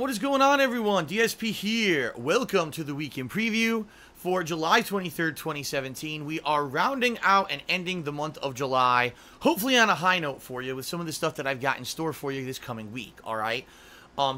What is going on, everyone? DSP here. Welcome to the weekend preview for July 23rd, 2017. We are rounding out and ending the month of July, hopefully on a high note for you with some of the stuff that I've got in store for you this coming week, all right?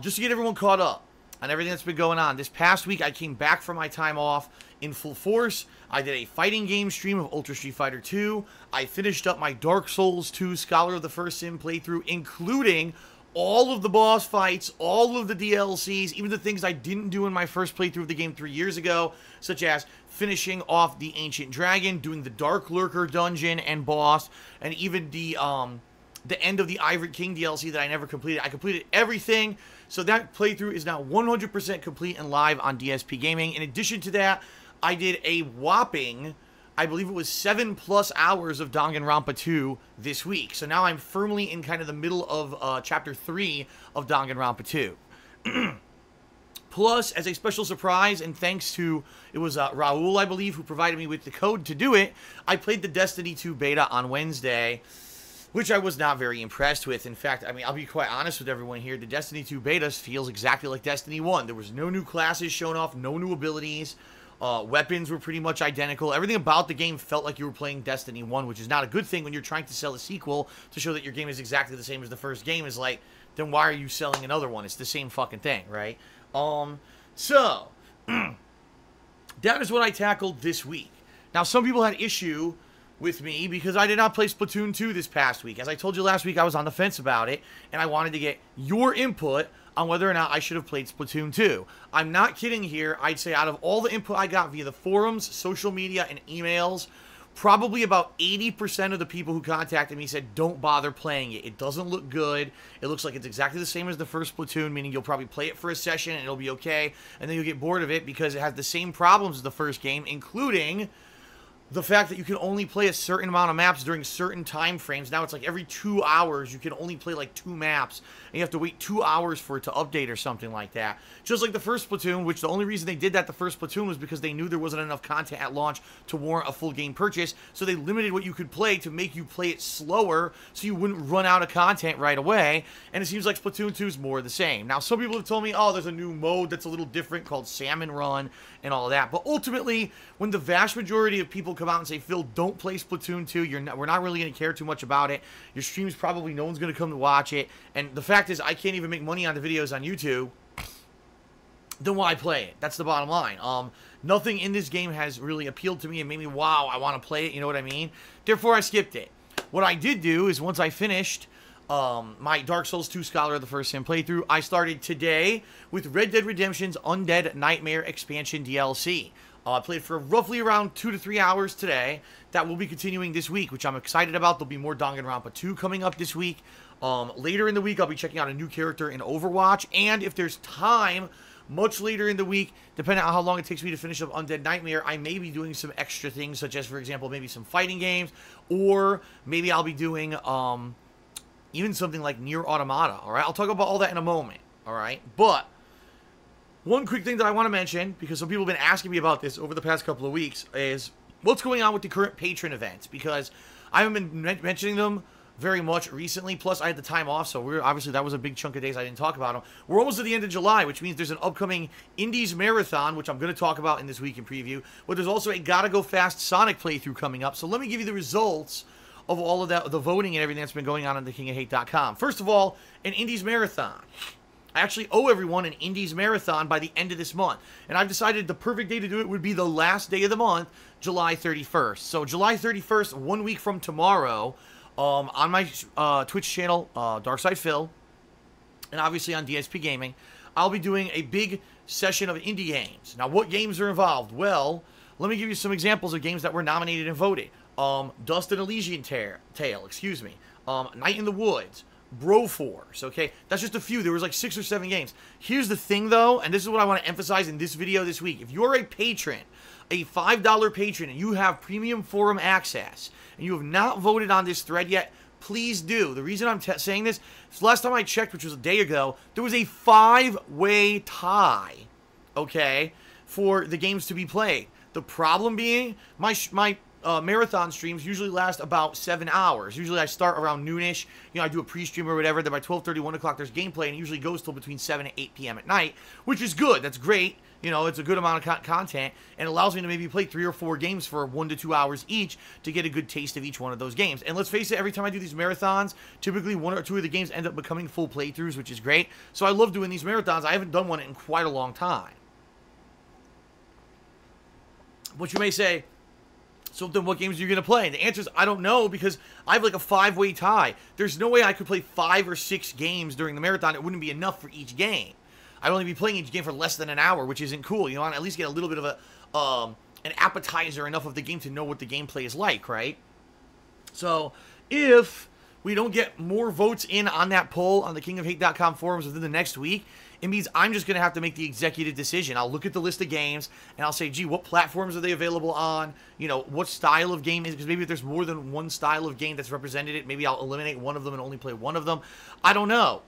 Just to get everyone caught up on everything that's been going on. This past week, I came back from my time off in full force. I did a fighting game stream of Ultra Street Fighter 2. I finished up my Dark Souls 2 Scholar of the First Sin playthrough, including all of the boss fights, all of the DLCs, even the things I didn't do in my first playthrough of the game 3 years ago, such as finishing off the Ancient Dragon, doing the Dark Lurker dungeon and boss, and even the end of the Ivory King DLC that I never completed. I completed everything, so that playthrough is now 100% complete and live on DSP Gaming. In addition to that, I did a whopping, I believe it was 7+ hours of Danganronpa 2 this week. So now I'm firmly in kind of the middle of Chapter 3 of Danganronpa 2. Plus, as a special surprise, and thanks to, it was Raul, I believe, who provided me with the code to do it, I played the Destiny 2 beta on Wednesday, which I was not very impressed with. In fact, I mean, I'll be quite honest with everyone here. The Destiny 2 beta feels exactly like Destiny 1. There was no new classes shown off, no new abilities. Weapons were pretty much identical. Everything about the game felt like you were playing Destiny 1, which is not a good thing when you're trying to sell a sequel to show that your game is exactly the same as the first game. Is like, then why are you selling another one? It's the same fucking thing, right? So, that is what I tackled this week. Now, some people had issue with me because I did not play Splatoon 2 this past week. As I told you last week, I was on the fence about it, and I wanted to get your input on whether or not I should have played Splatoon 2. I'm not kidding here. I'd say out of all the input I got via the forums, social media, and emails, probably about 80% of the people who contacted me said, don't bother playing it. It doesn't look good. It looks like it's exactly the same as the first Splatoon, meaning you'll probably play it for a session and it'll be okay, and then you'll get bored of it because it has the same problems as the first game, including the fact that you can only play a certain amount of maps during certain time frames. Now it's like every 2 hours you can only play like 2 maps, and you have to wait 2 hours for it to update or something like that. Just like the first Splatoon, which the only reason they did that the first Splatoon was because they knew there wasn't enough content at launch to warrant a full game purchase, so they limited what you could play to make you play it slower so you wouldn't run out of content right away, and it seems like Splatoon 2 is more of the same. Now some people have told me, oh, there's a new mode that's a little different called Salmon Run and all of that, but ultimately, when the vast majority of people come out and say, Phil, don't play Splatoon 2, we're not really going to care too much about it, your streams probably no one's going to come to watch it, and the fact is I can't even make money on the videos on YouTube, then why play it? That's the bottom line. Nothing in this game has really appealed to me and made me, wow, I want to play it, you know what I mean? Therefore, I skipped it. What I did do is once I finished my Dark Souls 2 Scholar of the First Sin playthrough, I started today with Red Dead Redemption's Undead Nightmare Expansion DLC. I played for roughly around 2 to 3 hours today. That will be continuing this week, which I'm excited about. There'll be more Danganronpa 2 coming up this week. Later in the week, I'll be checking out a new character in Overwatch. And if there's time, much later in the week, depending on how long it takes me to finish up Undead Nightmare, I may be doing some extra things, such as, for example, maybe some fighting games. Or maybe I'll be doing even something like Nier Automata, all right? I'll talk about all that in a moment, all right? But one quick thing that I want to mention, because some people have been asking me about this over the past couple of weeks, is what's going on with the current patron events, because I haven't been mentioning them very much recently, plus I had the time off, so obviously that was a big chunk of days I didn't talk about them. We're almost at the end of July, which means there's an upcoming Indies Marathon, which I'm going to talk about in this week in preview, but there's also a Gotta Go Fast Sonic playthrough coming up, so let me give you the results of all of that, the voting and everything that's been going on thekingofhate.com. First of all, an Indies Marathon. I actually owe everyone an Indies Marathon by the end of this month. And I've decided the perfect day to do it would be the last day of the month, July 31st. So July 31st, 1 week from tomorrow, on my Twitch channel, Darkside Phil, and obviously on DSP Gaming, I'll be doing a big session of indie games. Now, what games are involved? Well, let me give you some examples of games that were nominated and voted. Dust and Elysian Tale, excuse me. Night in the Woods. Broforce, okay? That's just a few. There was like 6 or 7 games. Here's the thing, though, and this is what I want to emphasize in this video this week. If you're a patron, a $5 patron, and you have premium forum access, and you have not voted on this thread yet, please do. The reason I'm saying this is last time I checked, which was a day ago, there was a 5-way tie, okay, for the games to be played. The problem being, my marathon streams usually last about 7 hours. Usually I start around noonish. You know, I do a pre-stream or whatever. Then by 12:30, 1 o'clock, there's gameplay, and it usually goes till between 7 and 8 p.m. at night, which is good. That's great. You know, it's a good amount of content, and allows me to maybe play 3 or 4 games for 1 to 2 hours each to get a good taste of each one of those games. And let's face it, every time I do these marathons, typically 1 or 2 of the games end up becoming full playthroughs, which is great. So I love doing these marathons. I haven't done one in quite a long time. But you may say, so then what games are you going to play? And the answer is, I don't know, because I have like a 5-way tie. There's no way I could play 5 or 6 games during the marathon. It wouldn't be enough for each game. I'd only be playing each game for less than an hour, which isn't cool. You know, I at least get a little bit of a an appetizer enough of the game to know what the gameplay is like, right? So if we don't get more votes in on that poll on the kingofhate.com forums within the next week, it means I'm just going to have to make the executive decision. I'll look at the list of games, and I'll say, gee, what platforms are they available on? You know, what style of game is it? Because maybe if there's more than one style of game that's represented, maybe I'll eliminate one of them and only play one of them. I don't know.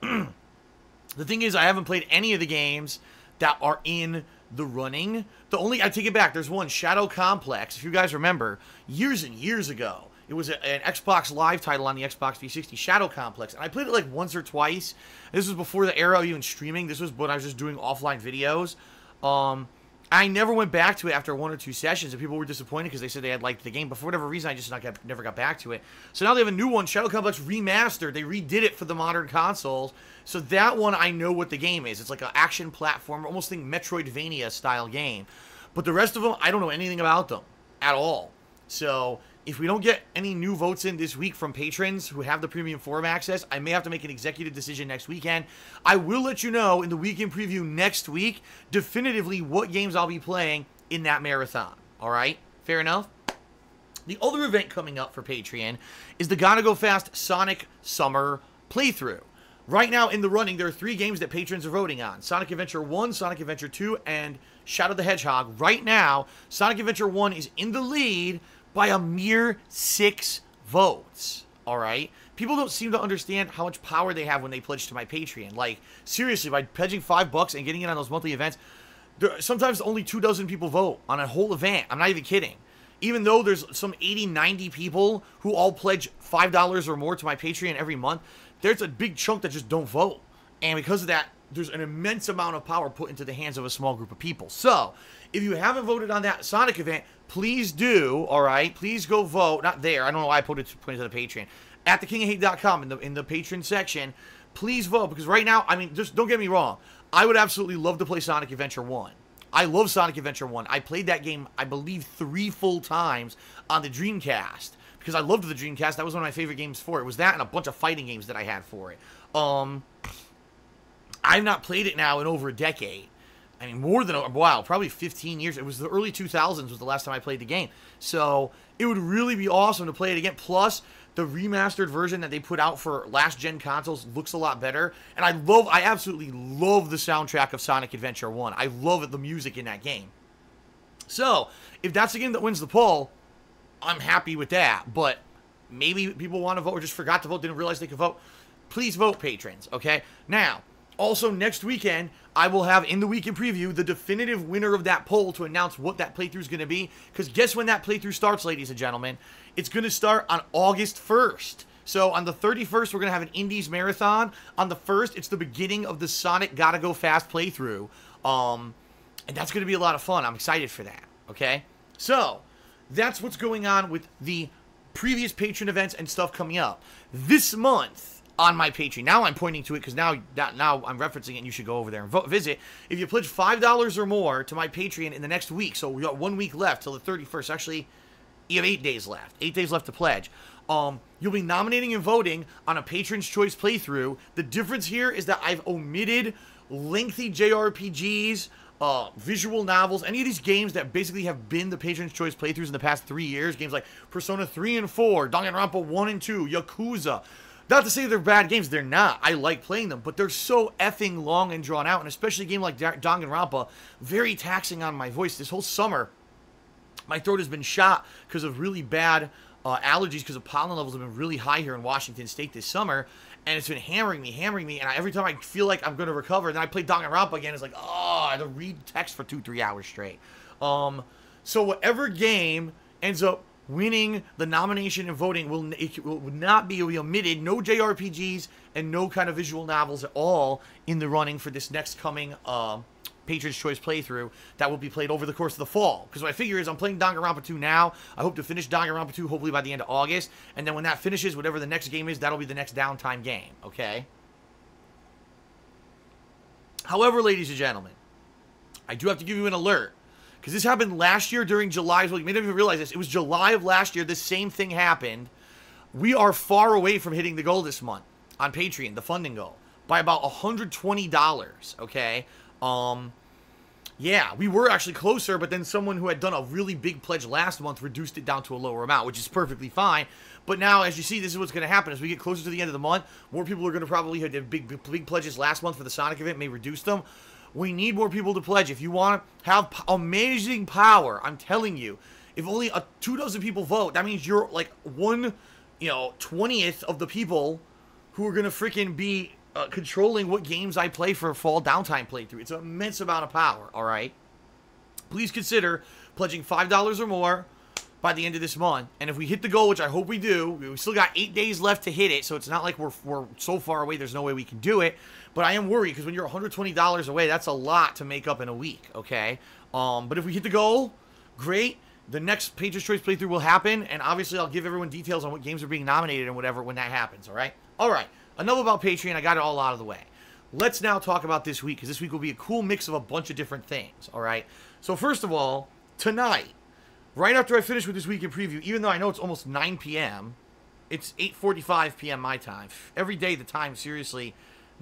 The thing is, I haven't played any of the games that are in the running. I take it back, there's one, Shadow Complex, if you guys remember, years and years ago. It was an Xbox Live title on the Xbox 360, Shadow Complex, and I played it like once or twice. This was before the era of even streaming. This was when I was just doing offline videos. I never went back to it after 1 or 2 sessions, and people were disappointed because they said they had liked the game, but for whatever reason, I just never got back to it. So now they have a new one, Shadow Complex Remastered. They redid it for the modern consoles, so that one I know what the game is. It's like an action platform, almost think Metroidvania-style game. But the rest of them, I don't know anything about them at all. So if we don't get any new votes in this week from patrons who have the premium forum access, I may have to make an executive decision next weekend. I will let you know in the weekend preview next week definitively what games I'll be playing in that marathon. All right? Fair enough? The other event coming up for Patreon is the Gotta Go Fast Sonic Summer Playthrough. Right now in the running, there are 3 games that patrons are voting on. Sonic Adventure 1, Sonic Adventure 2, and Shadow the Hedgehog. Right now, Sonic Adventure 1 is in the lead by a mere 6 votes, all right? People don't seem to understand how much power they have when they pledge to my Patreon. Like, seriously, by pledging $5 and getting in on those monthly events, sometimes only 24 people vote on a whole event. I'm not even kidding. Even though there's some 80, 90 people who all pledge $5 or more to my Patreon every month, there's a big chunk that just don't vote. And because of that, there's an immense amount of power put into the hands of a small group of people. So, if you haven't voted on that Sonic event, please do, all right? Please go vote. Not there. I don't know why I put it to the Patreon. At thekingofhate.com in the patron section, please vote. Because right now, I mean, just don't get me wrong. I would absolutely love to play Sonic Adventure 1. I love Sonic Adventure 1. I played that game, I believe, 3 full times on the Dreamcast. Because I loved the Dreamcast. That was one of my favorite games for it. It was that and a bunch of fighting games that I had for it. I've not played it now in over a decade. I mean, more than a while, probably 15 years. It was the early 2000s was the last time I played the game. So it would really be awesome to play it again. Plus, the remastered version that they put out for last-gen consoles looks a lot better. And I absolutely love the soundtrack of Sonic Adventure 1. I love it, the music in that game. So, if that's the game that wins the poll, I'm happy with that. But maybe people want to vote or just forgot to vote, didn't realize they could vote. Please vote, patrons, okay? Now, also, next weekend, I will have, in the weekend preview, the definitive winner of that poll to announce what that playthrough is going to be. Because guess when that playthrough starts, ladies and gentlemen? It's going to start on August 1st. So, on the 31st, we're going to have an Indies Marathon. On the 1st, it's the beginning of the Sonic Gotta Go Fast playthrough. And that's going to be a lot of fun. I'm excited for that, okay? So, that's what's going on with the previous patron events and stuff coming up. This month, on my Patreon. Now I'm pointing to it because now I'm referencing it and you should go over there and visit. If you pledge $5 or more to my Patreon in the next week, so we got 1 week left till the 31st. Actually, you have 8 days left. 8 days left to pledge. You'll be nominating and voting on a Patron's Choice playthrough. The difference here is that I've omitted lengthy JRPGs, visual novels, any of these games that basically have been the Patron's Choice playthroughs in the past 3 years. Games like Persona 3 and 4, Danganronpa 1 and 2, Yakuza. Not to say they're bad games, they're not. I like playing them, but they're so effing long and drawn out, and especially a game like Danganronpa, very taxing on my voice. This whole summer, my throat has been shot because of really bad allergies, because the pollen levels have been really high here in Washington State this summer, and it's been hammering me, and every time I feel like I'm going to recover, then I play Danganronpa again, it's like, oh, I have to read text for 2-3 hours straight. So whatever game ends up winning the nomination and voting will not be omitted. No JRPGs and no kind of visual novels at all in the running for this next coming Patriots Choice playthrough that will be played over the course of the fall. Because what I figure is I'm playing Danganronpa 2 now. I hope to finish Danganronpa 2 hopefully by the end of August. And then when that finishes, whatever the next game is, that'll be the next downtime game. Okay? However, ladies and gentlemen, I do have to give you an alert. Because this happened last year during July. Well, you may not even realize this. It was July of last year. This same thing happened. We are far away from hitting the goal this month on Patreon, the funding goal, by about $120, okay? Yeah, we were actually closer, but then someone who had done a really big pledge last month reduced it down to a lower amount, which is perfectly fine. But now, as you see, this is what's going to happen. As we get closer to the end of the month, more people are going to probably have big pledges last month for the Sonic event, may reduce them. We need more people to pledge. If you want to have amazing power, I'm telling you, if only 24 people vote, that means you're like 1/20th of the people who are going to freaking be controlling what games I play for a fall downtime playthrough. It's an immense amount of power, all right? Please consider pledging $5 or more by the end of this month. And if we hit the goal, which I hope we do, we still got 8 days left to hit it, so it's not like we're so far away there's no way we can do it. But I am worried, because when you're $120 away, that's a lot to make up in a week, okay? But if we hit the goal, great. The next Patriots Choice playthrough will happen, and obviously I'll give everyone details on what games are being nominated and whatever when that happens, all right? All right, enough about Patreon. I got it all out of the way. Let's now talk about this week, because this week will be a cool mix of a bunch of different things, all right? So first of all, tonight, right after I finish with this week in preview, even though I know it's almost 9 p.m., it's 8:45 p.m. my time. Every day the time seriously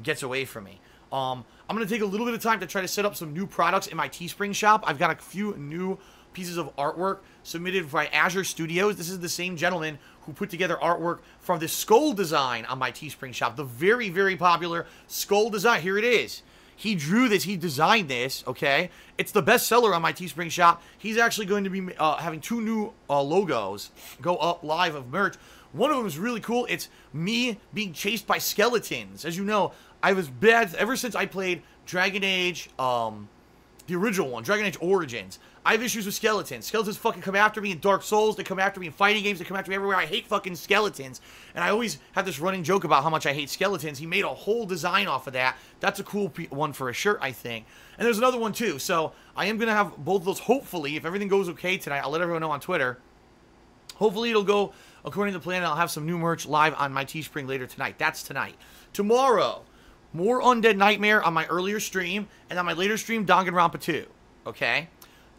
gets away from me. I'm going to take a little bit of time to try to set up some new products in my Teespring shop. I've got a few new pieces of artwork submitted by Azure Studios. This is the same gentleman who put together artwork from the skull design on my Teespring shop. The very, very popular skull design. Here it is. He drew this. He designed this, okay? It's the best seller on my Teespring shop. He's actually going to be having 2 new logos go up live of merch. One of them is really cool. It's me being chased by skeletons. As you know, I was bad ever since I played Dragon Age, the original one, Dragon Age Origins. I have issues with skeletons. Skeletons fucking come after me in Dark Souls. They come after me in fighting games. They come after me everywhere. I hate fucking skeletons. And I always have this running joke about how much I hate skeletons. He made a whole design off of that. That's a cool one for a shirt, I think. And there's another one, too. So I am going to have both of those, hopefully. If everything goes okay tonight, I'll let everyone know on Twitter. Hopefully it'll go according to the plan, and I'll have some new merch live on my Teespring later tonight. That's tonight. Tomorrow, more Undead Nightmare on my earlier stream, and on my later stream, Danganronpa 2. Okay?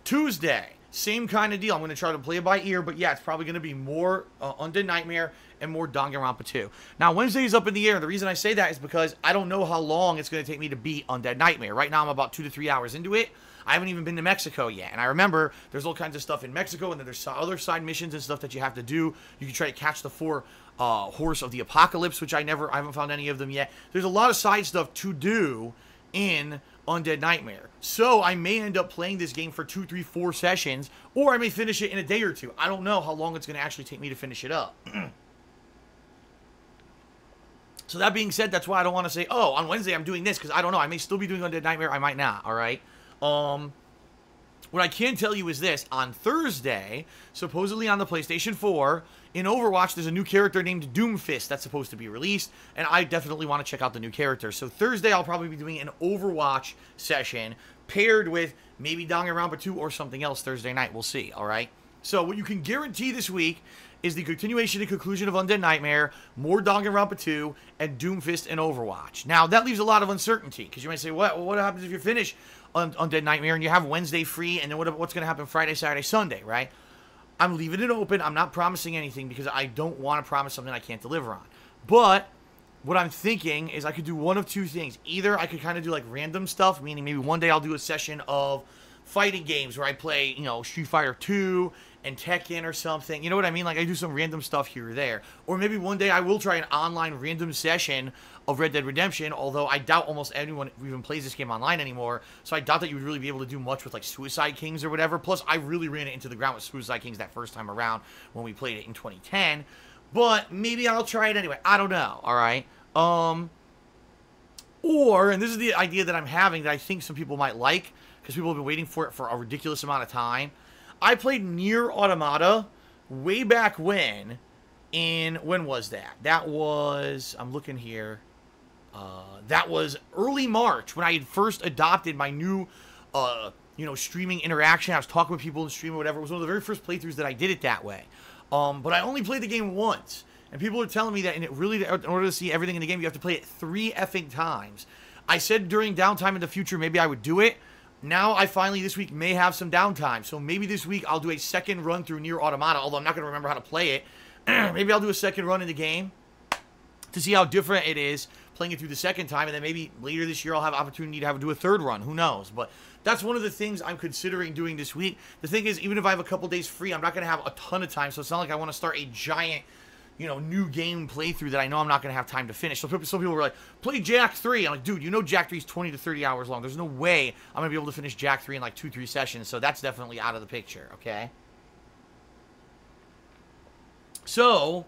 Tuesday, same kind of deal. I'm going to try to play it by ear, but yeah, it's probably going to be more Undead Nightmare and more Danganronpa 2. Now, Wednesday is up in the air. The reason I say that is because I don't know how long it's going to take me to beat Undead Nightmare. Right now, I'm about 2 to 3 hours into it. I haven't even been to Mexico yet. And I remember there's all kinds of stuff in Mexico, and then there's other side missions and stuff that you have to do. You can try to catch the 4 Horse of the Apocalypse, which I haven't found any of them yet. There's a lot of side stuff to do in Undead Nightmare. So I may end up playing this game for 2, 3, 4 sessions, or I may finish it in a day or two. I don't know how long it's going to actually take me to finish it up. So that being said, that's why I don't want to say, oh, on Wednesday I'm doing this, because I don't know. I may still be doing Undead Nightmare. I might not, all right? What I can tell you is this. On Thursday, supposedly on the PlayStation 4, in Overwatch, there's a new character named Doomfist that's supposed to be released, and I definitely want to check out the new character. So Thursday, I'll probably be doing an Overwatch session paired with maybe Danganronpa 2 or something else Thursday night. We'll see, all right? So what you can guarantee this week is the continuation and conclusion of Undead Nightmare, more Danganronpa 2, and Doomfist and Overwatch. Now, that leaves a lot of uncertainty, because you might say, what happens if you finish Undead Nightmare and you have Wednesday free, and then what's going to happen Friday, Saturday, Sunday, right? I'm leaving it open. I'm not promising anything, because I don't want to promise something I can't deliver on. But what I'm thinking is I could do one of 2 things. Either I could kind of do like random stuff, meaning maybe one day I'll do a session of fighting games where I play, Street Fighter 2 and Tekken or something. You know what I mean? Like, I do some random stuff here or there. Or maybe one day I will try an online random session of Red Dead Redemption, although I doubt almost anyone even plays this game online anymore, so I doubt that you would really be able to do much with, like, Suicide Kings or whatever. Plus, I really ran it into the ground with Suicide Kings that first time around when we played it in 2010. But maybe I'll try it anyway. I don't know, alright? Or, and this is the idea that I'm having that I think some people might like, because people have been waiting for it for a ridiculous amount of time. I played Nier Automata way back when, when was that? That was, I'm looking here, that was early March when I had first adopted my new, streaming interaction. I was talking with people in the stream or whatever. It was one of the very first playthroughs that I did it that way. But I only played the game once. And people are telling me that in order to see everything in the game, you have to play it 3 effing times. I said during downtime in the future, maybe I would do it. Now I finally, this week, may have some downtime. So maybe this week I'll do a second run through Nier Automata, although I'm not going to remember how to play it. Maybe I'll do a second run in the game to see how different it is playing it through the second time. And then maybe later this year I'll have opportunity to do a third run. Who knows? But that's one of the things I'm considering doing this week. The thing is, even if I have a couple days free, I'm not going to have a ton of time. So it's not like I want to start a giant, new game playthrough that I know I'm not going to have time to finish. So some people were like, play Jak 3. I'm like, dude, Jak 3 is 20 to 30 hours long. There's no way I'm going to be able to finish Jak 3 in like 2-3 sessions. So that's definitely out of the picture, okay? So,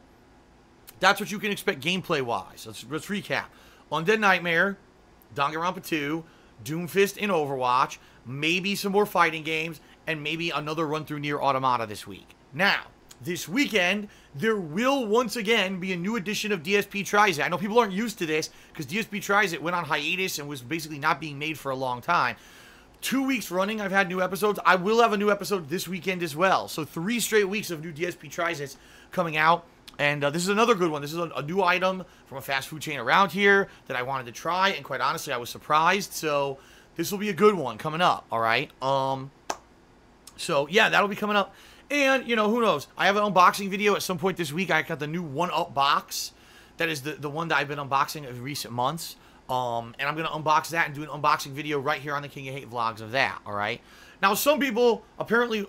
that's what you can expect gameplay-wise. Let's recap. Undead Nightmare, Danganronpa 2, Doomfist in Overwatch, maybe some more fighting games, and maybe another run through Nier Automata this week. Now, this weekend, there will once again be a new edition of DSP Tries It. I know people aren't used to this because DSP Tries It went on hiatus and was basically not being made for a long time. 2 weeks running, I've had new episodes. I will have a new episode this weekend as well. So 3 straight weeks of new DSP Tries It coming out. And this is another good one. This is a new item from a fast food chain around here that I wanted to try. And quite honestly, I was surprised. So this will be a good one coming up, all right? So, yeah, that'll be coming up. And, who knows? I have an unboxing video at some point this week. I got the new 1-Up box. That is the one that I've been unboxing in recent months. And I'm going to unbox that and do an unboxing video right here on the King of Hate vlogs of that, all right? Now, some people apparently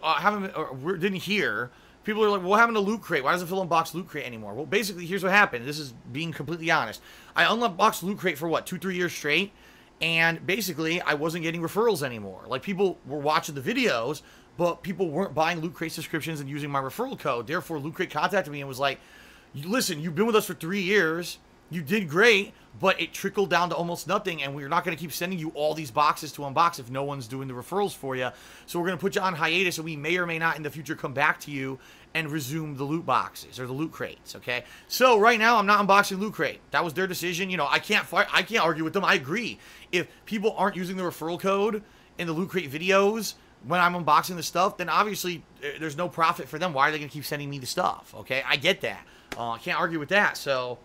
didn't hear. People are like, well, what happened to Loot Crate? Why doesn't Phil unbox Loot Crate anymore? Well, basically, here's what happened. This is being completely honest. I unboxed Loot Crate for, 2-3 years straight? And basically, I wasn't getting referrals anymore. Like, people were watching the videos, but people weren't buying Loot Crate subscriptions and using my referral code. Therefore, Loot Crate contacted me and was like, listen, you've been with us for 3 years. You did great, but it trickled down to almost nothing, and we're not going to keep sending you all these boxes to unbox if no one's doing the referrals for you. So we're going to put you on hiatus, and we may or may not in the future come back to you and resume the loot boxes or the loot crates, okay? So right now, I'm not unboxing Loot Crate. That was their decision. I can't argue with them. I agree. If people aren't using the referral code in the Loot Crate videos when I'm unboxing the stuff, then obviously there's no profit for them. Why are they going to keep sending me the stuff, okay? I get that. I can't argue with that. So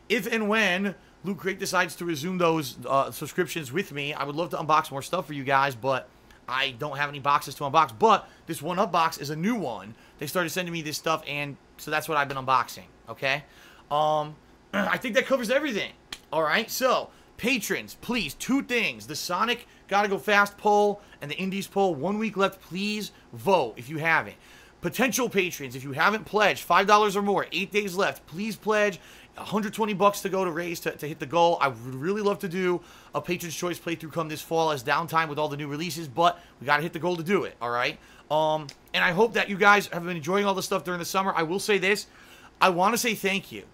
if and when Loot Crate decides to resume those subscriptions with me, I would love to unbox more stuff for you guys, but I don't have any boxes to unbox. But this 1-Up box is a new one. They started sending me this stuff, and so that's what I've been unboxing, okay? I think that covers everything, all right? So, patrons, please, 2 things. The Sonic Gotta Go Fast poll and the Indies poll, 1 week left. Please vote if you haven't. Potential patrons, if you haven't pledged, $5 or more, 8 days left, please pledge. $120 to go to raise to hit the goal. I would really love to do a Patron's Choice playthrough come this fall as downtime with all the new releases, but we got to hit the goal to do it, all right? And I hope that you guys have been enjoying all the stuff during the summer. I will say this. I want to say thank you,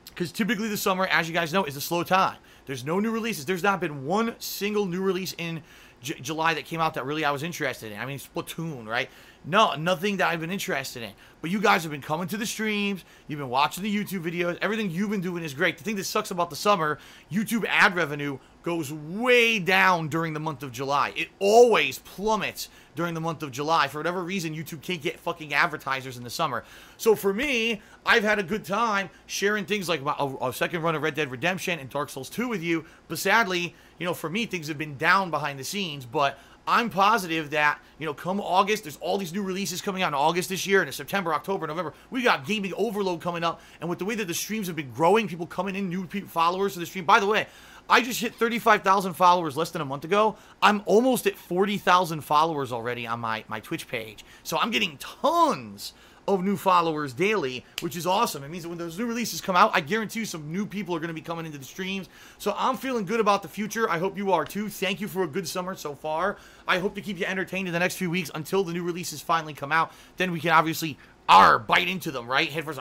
because typically the summer, as you guys know, is a slow time. There's no new releases. There's not been one single new release in July that came out that really I was interested in. I mean, Splatoon, right? No, nothing that I've been interested in. But you guys have been coming to the streams. You've been watching the YouTube videos. Everything you've been doing is great. The thing that sucks about the summer, YouTube ad revenue goes way down during the month of July. It always plummets during the month of July. For whatever reason, YouTube can't get fucking advertisers in the summer. So for me, I've had a good time sharing things like a second run of Red Dead Redemption and Dark Souls 2 with you. But sadly, for me, things have been down behind the scenes. But I'm positive that, come August, there's all these new releases coming out in August this year, and in September, October, November. We got gaming overload coming up, and with the way that the streams have been growing, people coming in, new followers to the stream. By the way, I just hit 35,000 followers less than a month ago. I'm almost at 40,000 followers already on my Twitch page. So I'm getting tons of new followers daily, which is awesome. It means that when those new releases come out, I guarantee you some new people are going to be coming into the streams. So I'm feeling good about the future. I hope you are too. Thank you for a good summer so far. I hope to keep you entertained in the next few weeks until the new releases finally come out. Then we can obviously bite into them, right? Head first,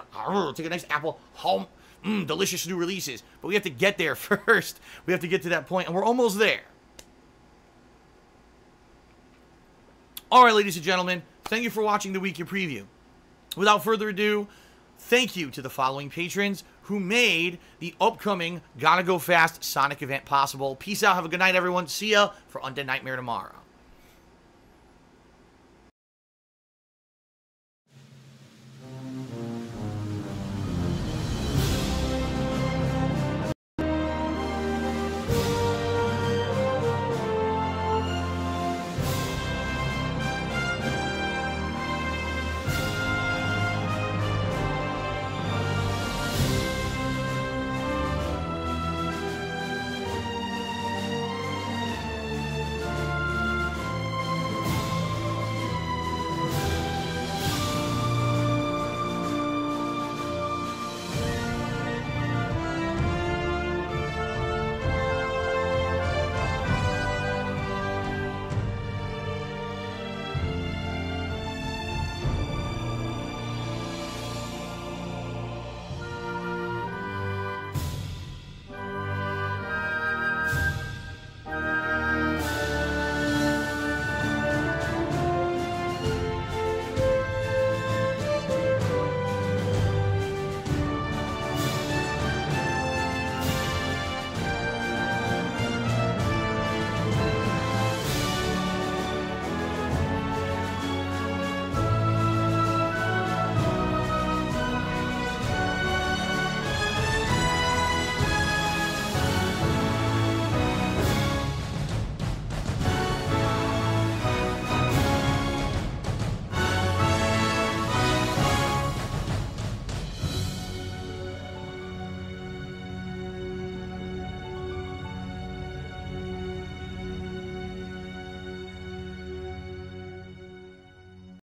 take a nice apple, home, delicious new releases. But we have to get there first. We have to get to that point, and we're almost there. All right, ladies and gentlemen, thank you for watching the weekend preview. without further ado, thank you to the following patrons who made the upcoming Gotta Go Fast Sonic event possible. Peace out. Have a good night, everyone. See ya for Undead Nightmare tomorrow.